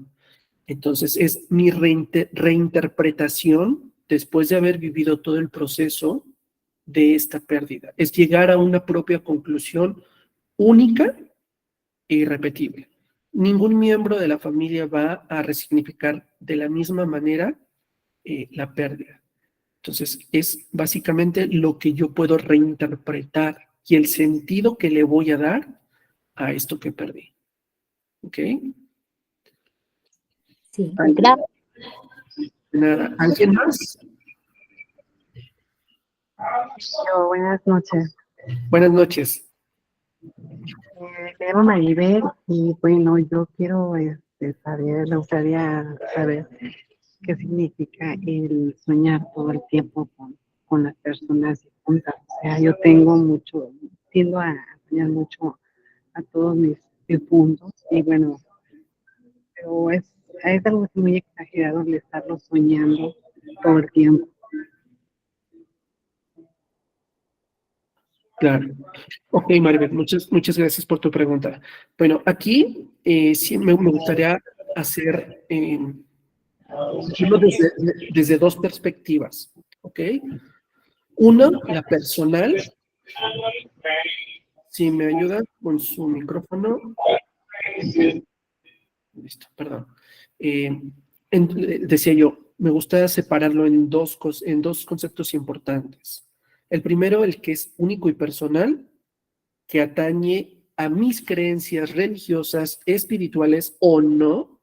Speaker 1: Entonces, es mi reinterpretación después de haber vivido todo el proceso de esta pérdida. Es llegar a una propia conclusión única e irrepetible. Ningún miembro de la familia va a resignificar de la misma manera la pérdida. Entonces, es básicamente lo que yo puedo reinterpretar y el sentido que le voy a dar a esto que perdí. ¿Ok?
Speaker 2: Sí, gracias.
Speaker 1: Nada. ¿Alguien más?
Speaker 4: Buenas noches.
Speaker 1: Buenas noches.
Speaker 4: Me llamo Maribel y bueno, yo quiero saber, me gustaría saber qué significa el soñar todo el tiempo con las personas juntas. O sea, yo tiendo a soñar mucho a todos mis difuntos y bueno, pero es algo muy exagerado el estarlo soñando todo el tiempo.
Speaker 1: Claro. Ok, Maribel, muchas gracias por tu pregunta. Bueno, aquí sí me gustaría hacer, decirlo desde dos perspectivas, ¿ok? Una, la personal, si me ayuda con su micrófono. Listo, perdón. Eh, Decía yo, me gusta separarlo en dos conceptos importantes. El primero, el que es único y personal, que atañe a mis creencias religiosas, espirituales o no,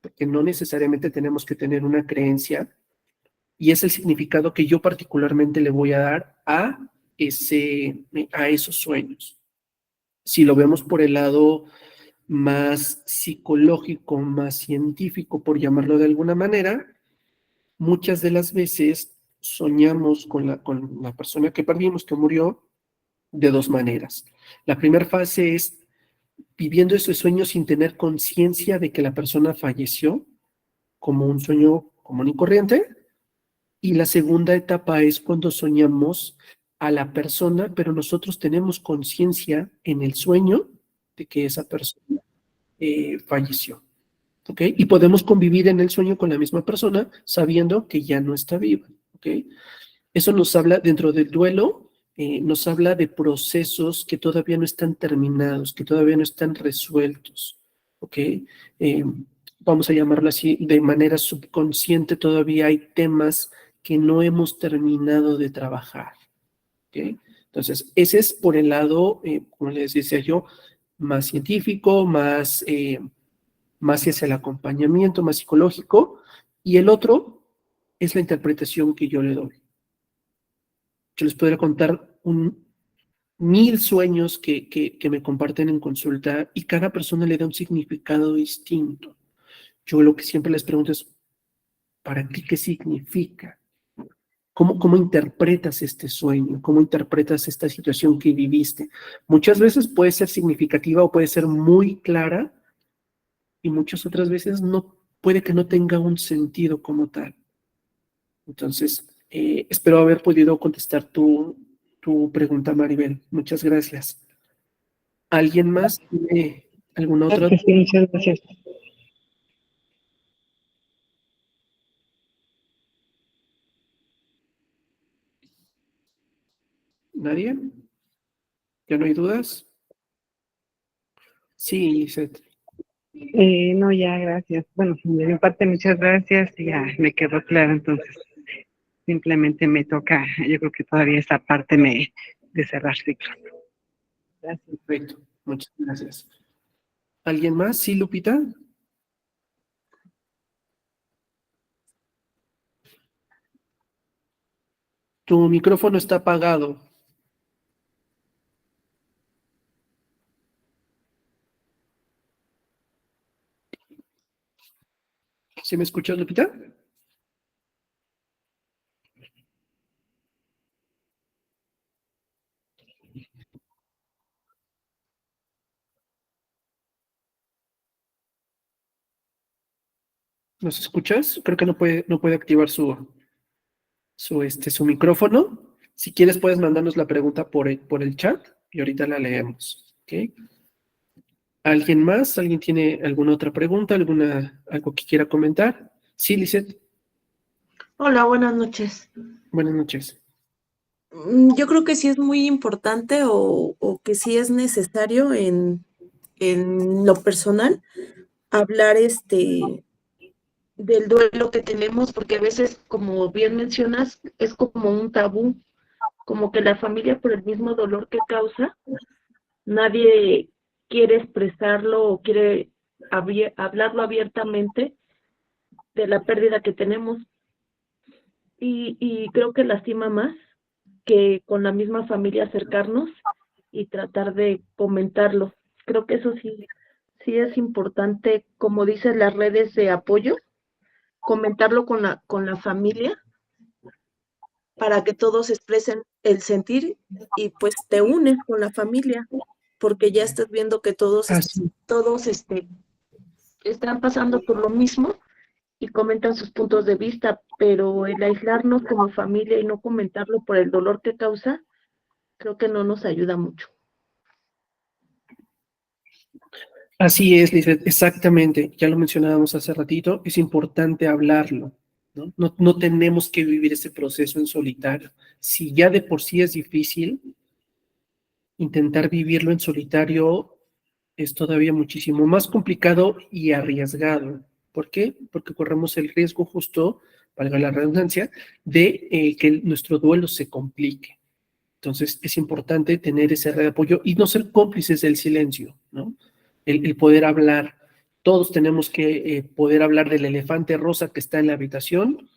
Speaker 1: porque no necesariamente tenemos que tener una creencia, y es el significado que yo particularmente le voy a dar a esos sueños. Si lo vemos por el lado más psicológico, más científico, por llamarlo de alguna manera, muchas de las veces soñamos con la persona que perdimos, que murió, de dos maneras. La primera fase es viviendo ese sueño sin tener conciencia de que la persona falleció, como un sueño común y corriente. Y la segunda etapa es cuando soñamos a la persona, pero nosotros tenemos conciencia en el sueño de que esa persona falleció. ¿Ok? Y podemos convivir en el sueño con la misma persona sabiendo que ya no está viva. ¿Ok? Eso nos habla, dentro del duelo, nos habla de procesos que todavía no están terminados, que todavía no están resueltos. ¿Ok? Vamos a llamarlo así, de manera subconsciente todavía hay temas que no hemos terminado de trabajar. ¿Ok? Entonces, ese es por el lado, como les decía yo, más científico, más hacia el acompañamiento, más psicológico, y el otro es la interpretación que yo le doy. Yo les podría contar 1000 sueños que me comparten en consulta y cada persona le da un significado distinto. Yo lo que siempre les pregunto es, ¿para ti qué significa? ¿Cómo interpretas este sueño? ¿Cómo interpretas esta situación que viviste? Muchas veces puede ser significativa o puede ser muy clara y muchas otras veces no, puede que no tenga un sentido como tal. Entonces, espero haber podido contestar tu pregunta, Maribel. Muchas gracias. ¿Alguien más tiene alguna otra?
Speaker 4: Sí, muchas gracias.
Speaker 1: ¿Nadie? ¿Ya no hay dudas? Sí, Seth.
Speaker 4: No, ya, gracias. Bueno, de mi parte, muchas gracias. Ya me quedó claro, entonces simplemente me toca, yo creo que todavía esa parte de cerrar ciclos. Gracias.
Speaker 1: Perfecto. Muchas gracias. ¿Alguien más? Sí, Lupita. Tu micrófono está apagado. ¿Sí me escuchas, Lupita? ¿Nos escuchas? Creo que no puede activar su micrófono. Si quieres, puedes mandarnos la pregunta por el chat y ahorita la leemos. ¿Ok? ¿Alguien más? ¿Alguien tiene alguna otra pregunta? ¿Algo que quiera comentar? Sí, Lisette.
Speaker 5: Hola, buenas noches.
Speaker 1: Buenas noches.
Speaker 5: Yo creo que sí es muy importante o que sí es necesario en lo personal hablar del duelo que tenemos, porque a veces, como bien mencionas, es como un tabú, como que la familia por el mismo dolor que causa, nadie quiere expresarlo o quiere hablarlo abiertamente de la pérdida que tenemos. Y creo que lastima más que con la misma familia acercarnos y tratar de comentarlo. Creo que eso sí es importante, como dicen las redes de apoyo, comentarlo con la familia para que todos expresen el sentir y pues te unes con la familia, porque ya estás viendo que todos
Speaker 1: Ah, sí.
Speaker 5: están pasando por lo mismo y comentan sus puntos de vista, pero el aislarnos como familia y no comentarlo por el dolor que causa, creo que no nos ayuda mucho.
Speaker 1: Así es, Lizeth, exactamente. Ya lo mencionábamos hace ratito, es importante hablarlo, ¿no? No tenemos que vivir ese proceso en solitario. Si ya de por sí es difícil, intentar vivirlo en solitario es todavía muchísimo más complicado y arriesgado. ¿Por qué? Porque corremos el riesgo justo, valga la redundancia, de que nuestro duelo se complique. Entonces es importante tener esa red de apoyo y no ser cómplices del silencio, ¿no? El poder hablar. Todos tenemos que poder hablar del elefante rosa que está en la habitación,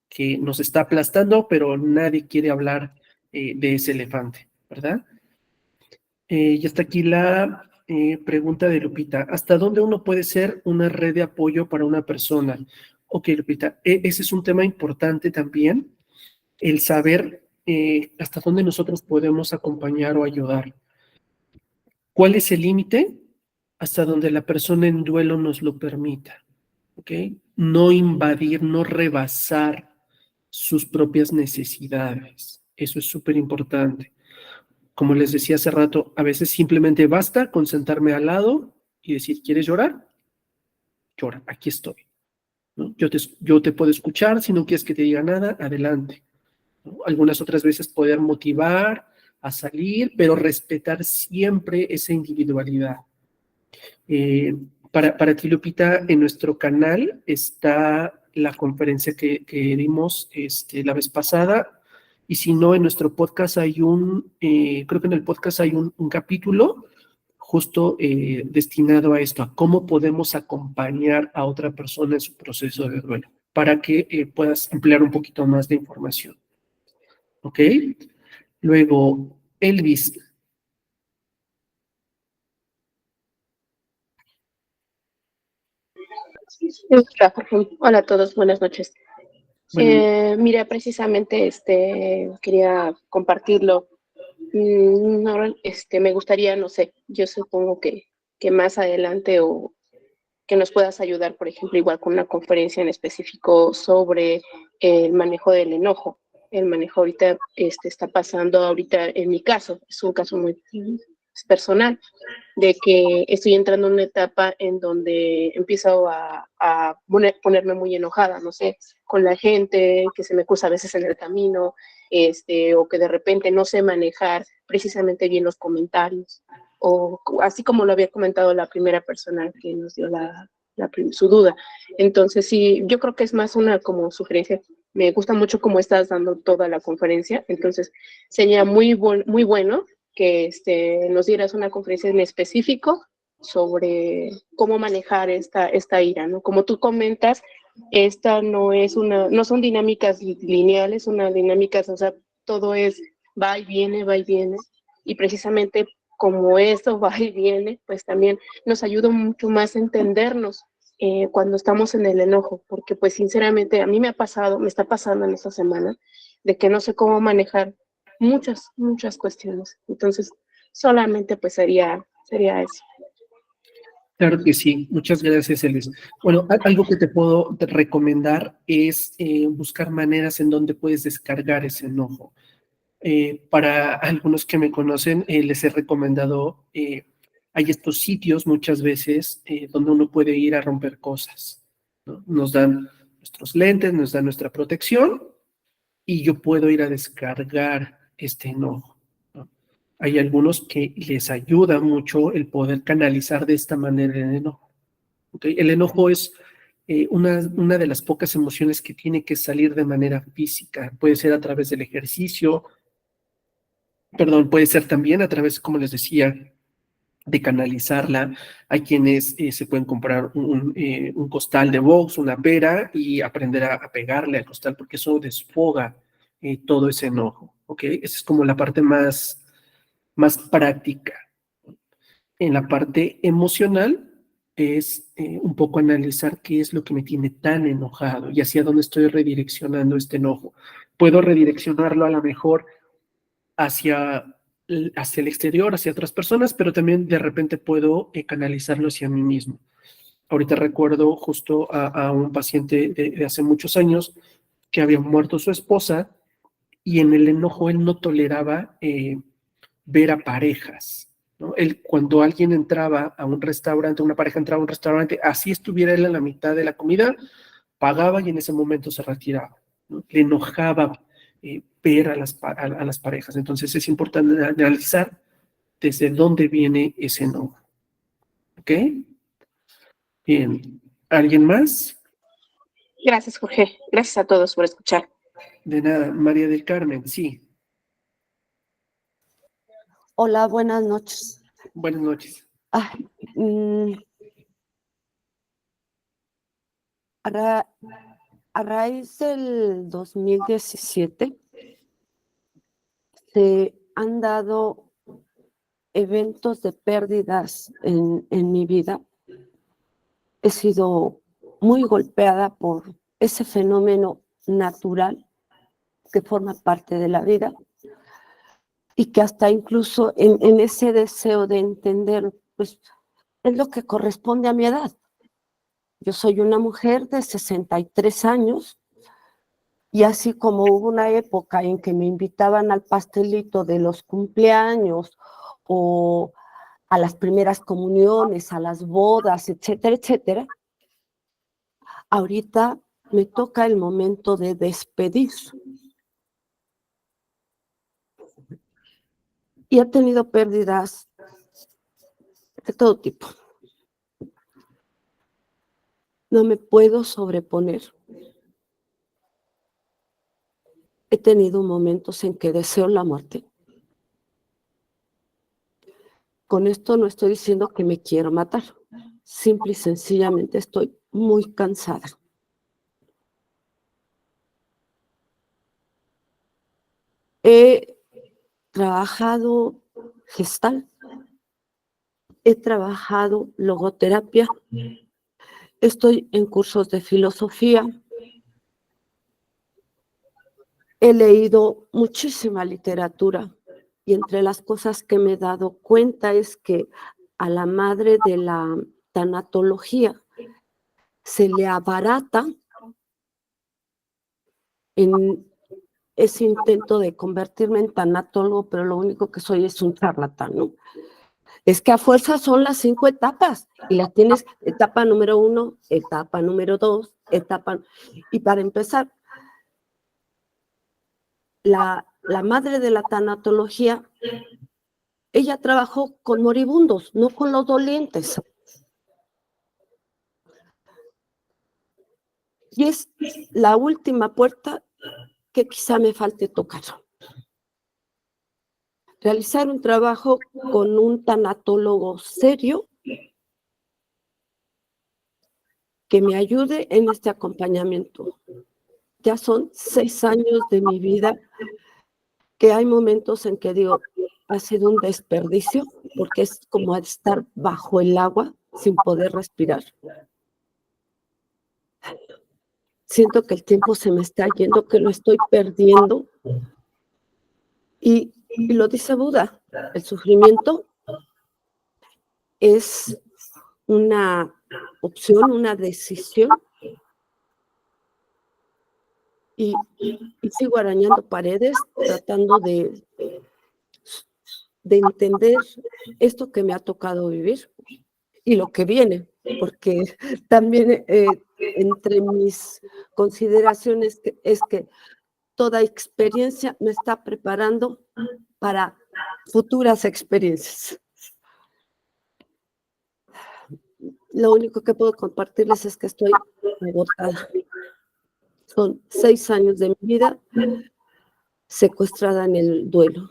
Speaker 1: que nos está aplastando, pero nadie quiere hablar de ese elefante, ¿verdad? Y hasta aquí la pregunta de Lupita. ¿Hasta dónde uno puede ser una red de apoyo para una persona? Ok, Lupita, ese es un tema importante también, el saber hasta dónde nosotros podemos acompañar o ayudar. ¿Cuál es el límite? Hasta donde la persona en duelo nos lo permita, ¿ok? No invadir, no rebasar sus propias necesidades. Eso es súper importante. Como les decía hace rato, a veces simplemente basta con sentarme al lado y decir, ¿quieres llorar? Llora, aquí estoy, ¿no? Yo te puedo escuchar, si no quieres que te diga nada, adelante, ¿no? Algunas otras veces poder motivar a salir, pero respetar siempre esa individualidad. Eh, para ti, Lupita, en nuestro canal está la conferencia que dimos la vez pasada, y si no, en nuestro podcast hay creo que en el podcast hay un capítulo justo destinado a esto, a cómo podemos acompañar a otra persona en su proceso de duelo, para que puedas emplear un poquito más de información. ¿Ok? Luego, Elvis.
Speaker 6: Hola, Jorge. Hola a todos, buenas noches.
Speaker 1: Bueno,
Speaker 6: Mira, precisamente quería compartirlo. Ahora, me gustaría, no sé, yo supongo que más adelante o que nos puedas ayudar, por ejemplo, igual con una conferencia en específico sobre el manejo del enojo. El manejo ahorita está pasando ahorita en mi caso, es un caso muy personal, de que estoy entrando en una etapa en donde empiezo a ponerme muy enojada, no sé, con la gente que se me cruza a veces en el camino, o que de repente no sé manejar precisamente bien los comentarios, o así como lo había comentado la primera persona que nos dio su duda. Entonces, sí, yo creo que es más una como sugerencia. Me gusta mucho cómo estás dando toda la conferencia, entonces sería muy bueno que nos dieras una conferencia en específico sobre cómo manejar esta ira, ¿no? Como tú comentas, esta no son dinámicas lineales, una dinámicas, o sea, todo es va y viene, y precisamente como esto va y viene, pues también nos ayuda mucho más a entendernos cuando estamos en el enojo, porque pues sinceramente a mí me está pasando en esta semana, de que no sé cómo manejar muchas cuestiones. Entonces, solamente pues sería eso.
Speaker 1: claro que sí, muchas gracias, Elis. Bueno, algo que te puedo recomendar es buscar maneras en donde puedes descargar ese enojo. Para algunos que me conocen, les he recomendado, hay estos sitios muchas veces donde uno puede ir a romper cosas, ¿no? Nos dan nuestros lentes, nos dan nuestra protección y yo puedo ir a descargar este enojo, ¿no? Hay algunos que les ayuda mucho el poder canalizar de esta manera el enojo. ¿Okay? El enojo es una de las pocas emociones que tiene que salir de manera física. Puede ser a través del ejercicio, perdón, puede ser también a través, como les decía, de canalizarla. Hay quienes se pueden comprar un costal de box, una pera y aprender a pegarle al costal porque eso desfoga todo ese enojo. ¿Ok? Esa es como la parte más práctica. En la parte emocional es un poco analizar qué es lo que me tiene tan enojado y hacia dónde estoy redireccionando este enojo. Puedo redireccionarlo a lo mejor hacia, hacia el exterior, hacia otras personas, pero también de repente puedo canalizarlo hacia mí mismo. Ahorita recuerdo justo a un paciente de hace muchos años que había muerto su esposa y en el enojo él no toleraba ver a parejas, ¿no? Él, cuando alguien entraba a un restaurante, una pareja entraba a un restaurante, así estuviera él en la mitad de la comida, pagaba y en ese momento se retiraba, ¿no? Le enojaba ver a las parejas. Entonces es importante analizar desde dónde viene ese enojo. ¿Ok? Bien. ¿Alguien más?
Speaker 6: Gracias, Jorge. Gracias a todos por escuchar.
Speaker 1: De nada. María del Carmen, sí.
Speaker 7: Hola, buenas noches.
Speaker 1: Buenas noches.
Speaker 7: Ah, mm, a, a raíz del 2017 se han dado eventos de pérdidas en mi vida. He sido muy golpeada por ese fenómeno natural que forma parte de la vida y que hasta incluso en ese deseo de entender, pues es lo que corresponde a mi edad. Yo soy una mujer de 63 años y así como hubo una época en que me invitaban al pastelito de los cumpleaños o a las primeras comuniones, a las bodas, etcétera, etcétera, ahorita me toca el momento de despedir. Y he tenido pérdidas de todo tipo. No me puedo sobreponer. He tenido momentos en que deseo la muerte. Con esto no estoy diciendo que me quiero matar. Simple y sencillamente estoy muy cansada. He trabajado gestal, he trabajado logoterapia, estoy en cursos de filosofía, he leído muchísima literatura y entre las cosas que me he dado cuenta es que a la madre de la tanatología se le abarata en ese intento de convertirme en tanatólogo, pero lo único que soy es un charlatán, ¿no? Es que a fuerza son las 5 etapas y las tienes, etapa número 1, etapa número 2, etapa... Y para empezar, la madre de la tanatología, ella trabajó con moribundos, no con los dolientes. Y es la última puerta que quizá me falte tocar. Realizar un trabajo con un tanatólogo serio que me ayude en este acompañamiento. Ya son 6 años de mi vida que hay momentos en que digo, ha sido un desperdicio, porque es como estar bajo el agua sin poder respirar. Siento que el tiempo se me está yendo, que lo estoy perdiendo. Y lo dice Buda, el sufrimiento es una opción, una decisión. Y sigo arañando paredes, tratando de entender esto que me ha tocado vivir y lo que viene, porque también entre mis consideraciones es que toda experiencia me está preparando para futuras experiencias. Lo único que puedo compartirles es que estoy agotada. Son 6 años de mi vida secuestrada en el duelo.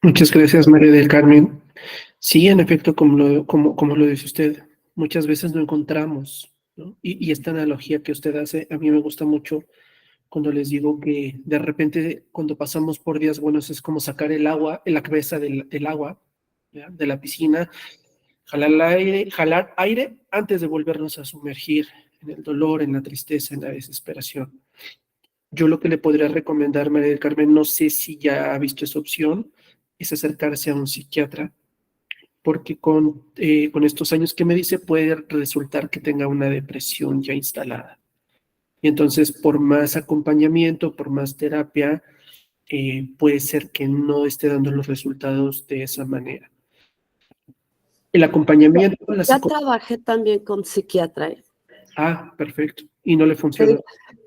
Speaker 1: Muchas gracias, María del Carmen. Sí, en efecto, como lo dice usted, muchas veces no encontramos, ¿no? Y esta analogía que usted hace, a mí me gusta mucho cuando les digo que de repente cuando pasamos por días buenos es como sacar el agua, la cabeza del agua, ¿ya? De la piscina, jalar aire antes de volvernos a sumergir en el dolor, en la tristeza, en la desesperación. Yo lo que le podría recomendar, María del Carmen, no sé si ya ha visto esa opción, es acercarse a un psiquiatra porque con estos años que me dice puede resultar que tenga una depresión ya instalada. Y entonces, por más acompañamiento, por más terapia, puede ser que no esté dando los resultados de esa manera. El acompañamiento,
Speaker 7: Ya trabajé también con psiquiatra,
Speaker 1: perfecto. Y no le funciona.
Speaker 7: pero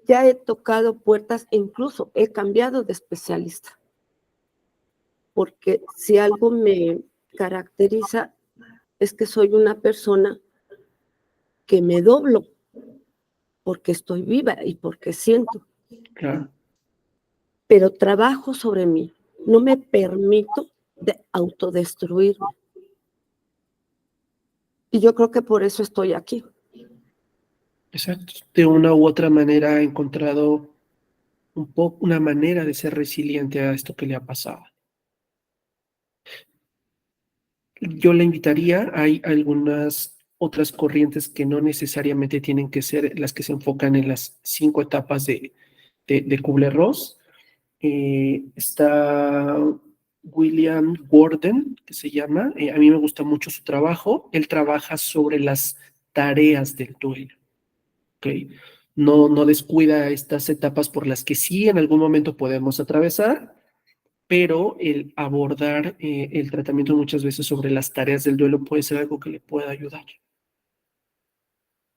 Speaker 7: ya he tocado puertas e incluso he cambiado de especialista. Porque si algo me caracteriza es que soy una persona que me doblo porque estoy viva y porque siento,
Speaker 1: Claro.
Speaker 7: pero trabajo sobre mí. No me permito de autodestruirme. Y yo creo que por eso estoy aquí.
Speaker 1: Exacto. De una u otra manera ha encontrado una manera de ser resiliente a esto que le ha pasado. Yo le invitaría, hay algunas otras corrientes que no necesariamente tienen que ser las que se enfocan en las 5 etapas de Kubler-Ross. Está William Gordon, que se llama, a mí me gusta mucho su trabajo. Él trabaja sobre las tareas del duelo. ¿Okay? No descuida estas etapas por las que sí en algún momento podemos atravesar, pero el abordar el tratamiento muchas veces sobre las tareas del duelo puede ser algo que le pueda ayudar.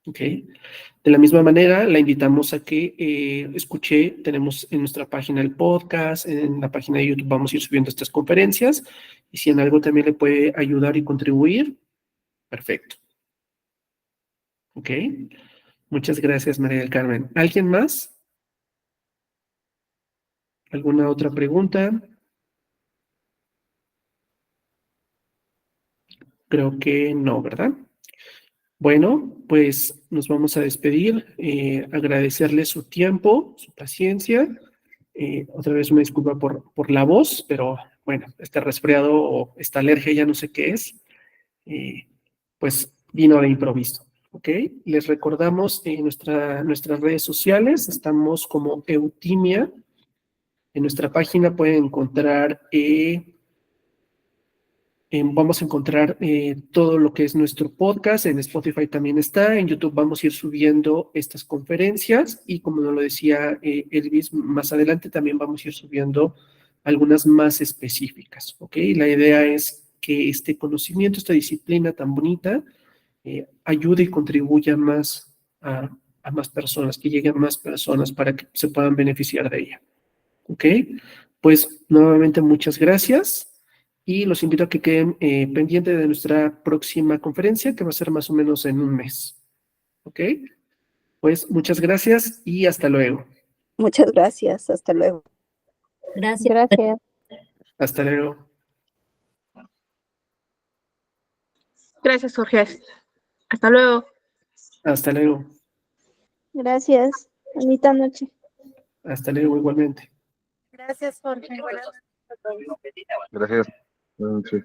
Speaker 1: ¿Ok? De la misma manera, la invitamos a que escuche, tenemos en nuestra página el podcast, en la página de YouTube vamos a ir subiendo estas conferencias, y si en algo también le puede ayudar y contribuir, perfecto. ¿Ok? Muchas gracias, María del Carmen. ¿Alguien más? ¿Alguna otra pregunta? Creo que no, ¿verdad? Bueno, pues nos vamos a despedir, agradecerle su tiempo, su paciencia. Otra vez una disculpa por la voz, pero bueno, este resfriado o esta alergia, ya no sé qué es, pues vino de improviso. ¿Ok? Les recordamos nuestras redes sociales, estamos como Eutimia. En nuestra página pueden encontrar vamos a encontrar todo lo que es nuestro podcast, en Spotify también está, en YouTube vamos a ir subiendo estas conferencias y como nos lo decía Elvis, más adelante también vamos a ir subiendo algunas más específicas, ¿ok? La idea es que este conocimiento, esta disciplina tan bonita, ayude y contribuya más a más personas, que lleguen más personas para que se puedan beneficiar de ella, ¿ok? Pues nuevamente muchas gracias. Y los invito a que queden pendientes de nuestra próxima conferencia, que va a ser más o menos en un mes. ¿Ok? Pues muchas gracias y hasta luego.
Speaker 8: Muchas gracias. Hasta luego.
Speaker 2: Gracias.
Speaker 3: Gracias.
Speaker 1: Hasta luego.
Speaker 6: Gracias, Jorge. Hasta luego.
Speaker 1: Hasta luego.
Speaker 8: Gracias. Bonita noche.
Speaker 1: Hasta luego igualmente.
Speaker 3: Gracias, Jorge.
Speaker 9: Gracias. Buenas noches.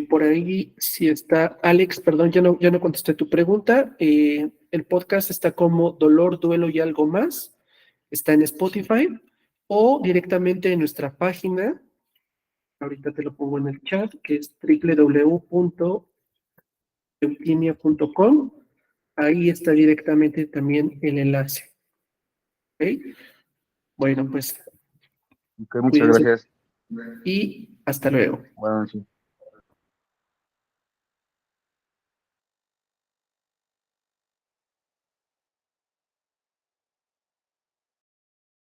Speaker 1: Por ahí, si está Alex, perdón, ya no contesté tu pregunta. El podcast está como Dolor, Duelo y Algo Más. Está en Spotify o directamente en nuestra página. Ahorita te lo pongo en el chat, que es www.eutimia.com. Ahí está directamente también el enlace. ¿Ok? Bueno, pues
Speaker 9: Ok, muchas
Speaker 1: cuídense
Speaker 9: gracias.
Speaker 1: y hasta luego.
Speaker 9: Buenas noches.